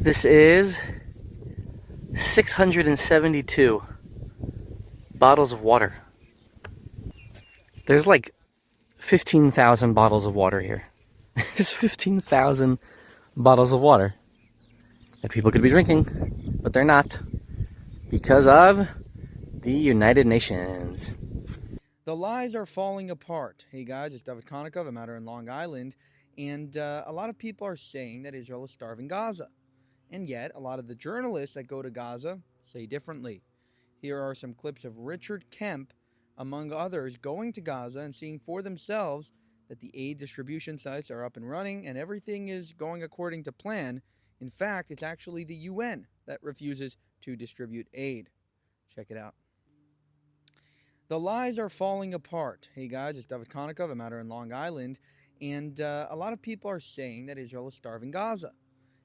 This is 672 bottles of water. There's like 15,000 bottles of water here. There's 15,000 bottles of water that people could be drinking, but they're not because of the United Nations. The lies are falling apart. Hey guys, it's David Konikov. I'm out here in Long Island, and a lot of people are saying that Israel is starving Gaza. And yet, a lot of the journalists that go to Gaza say differently. Here are some clips of Richard Kemp, among others, going to Gaza and seeing for themselves that the aid distribution sites are up and running and everything is going according to plan. In fact, it's actually the UN that refuses to distribute aid. Check it out. The lies are falling apart. Hey guys, it's David Konikov. I'm out here in Long Island, and a lot of people are saying that Israel is starving Gaza.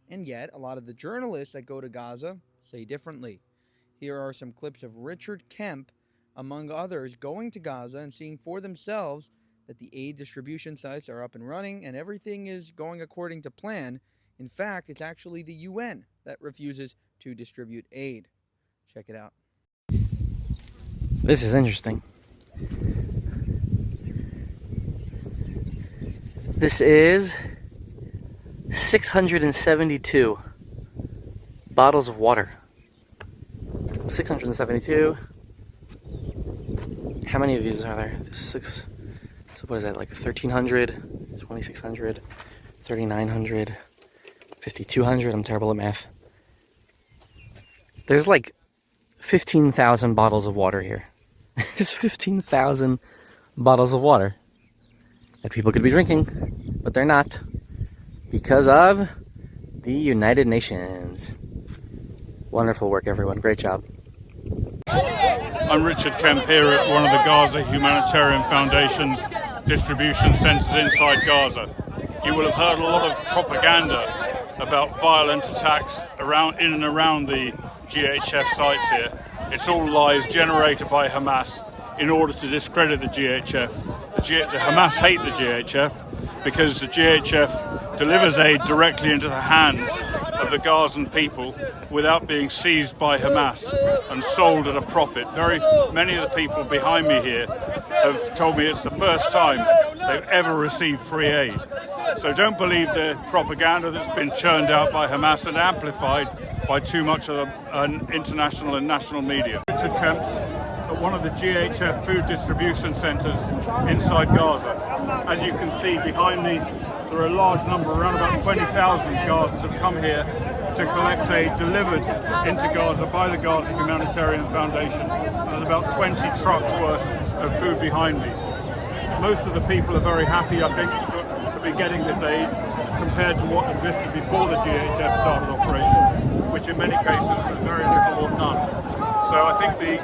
And yet, a lot of the journalists that go to Gaza say differently. Here are some clips of Richard Kemp, among others, going to Gaza and seeing for themselves that the aid distribution sites are up and running and everything is going according to plan. In fact, it's actually the UN that refuses to distribute aid. Check it out. This is interesting. This is 672 bottles of water. 672. How many of these are there? Six. So what is that, like 1,300, 2,600, 3,900, 5,200? I'm terrible at math. There's like 15,000 bottles of water here. There's 15,000 bottles of water that people could be drinking, but they're not because of the United Nations. Wonderful work, everyone. Great job. I'm Richard Kemp here at one of the Gaza Humanitarian Foundation's distribution centres inside Gaza. You will have heard a lot of propaganda about violent attacks in and around the GHF sites here. It's all lies generated by Hamas in order to discredit the GHF. The Hamas hate the GHF because the GHF delivers aid directly into the hands of the Gazan people without being seized by Hamas and sold at a profit. Very many of the people behind me here have told me it's the first time they've ever received free aid. So don't believe the propaganda that's been churned out by Hamas and amplified by too much of the international and national media. Richard Kemp at one of the GHF food distribution centres inside Gaza. As you can see behind me, there are a large number, around about 20,000 Gazans have come here to collect aid delivered into Gaza by the Gaza Humanitarian Foundation. There's about 20 trucks worth of food behind me. Most of the people are very happy, I think, to be getting this aid compared to what existed before the GHF started operations, which in many cases was very little or none. So I think the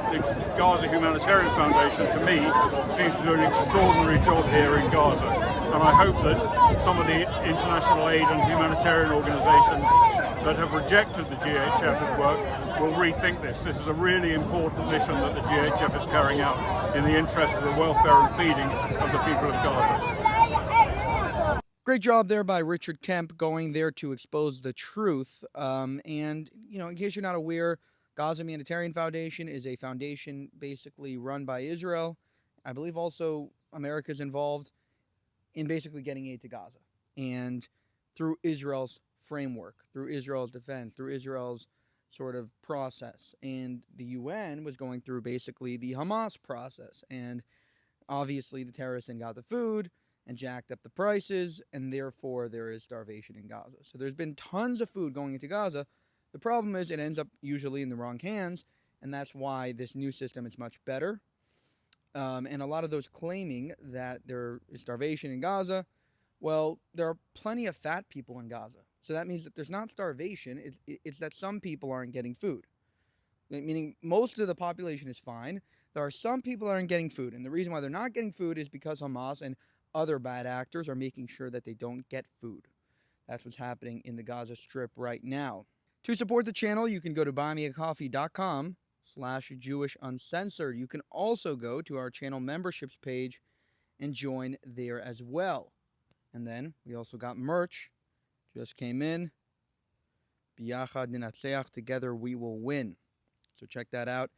Gaza Humanitarian Foundation, to me, seems to do an extraordinary job here in Gaza. And I hope that some of the international aid and humanitarian organisations that have rejected the GHF's work will rethink this. This is a really important mission that the GHF is carrying out in the interest of the welfare and feeding of the people of Gaza. Great job there by Richard Kemp going there to expose the truth. And, you know, in case you're not aware, Gaza Humanitarian Foundation is a foundation basically run by Israel. I believe also America's involved in basically getting aid to Gaza. And through Israel's framework, through Israel's defense, through Israel's sort of process. And the UN was going through basically the Hamas process. And obviously the terrorists then got the food and jacked up the prices, and therefore there is starvation in Gaza. So there's been tons of food going into Gaza. The problem is it ends up usually in the wrong hands, and that's why this new system is much better. And a lot of those claiming that there is starvation in Gaza, well, there are plenty of fat people in Gaza. So that means that there's not starvation, it's that some people aren't getting food. Meaning most of the population is fine. There are some people that aren't getting food, and the reason why they're not getting food is because Hamas and other bad actors are making sure that they don't get food. That's what's happening in the Gaza Strip right now. To support the channel, you can go to buymeacoffee.com/Jewish Uncensored. You can also go to our channel memberships page and join there as well. And then we also got merch. Just came in. Biyachad ninatzeach. Together we will win. So check that out.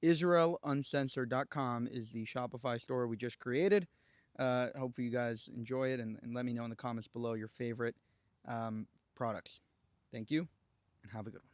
IsraelUncensored.com is the Shopify store we just created. Hopefully you guys enjoy it, and let me know in the comments below your favorite products. Thank you, and have a good one.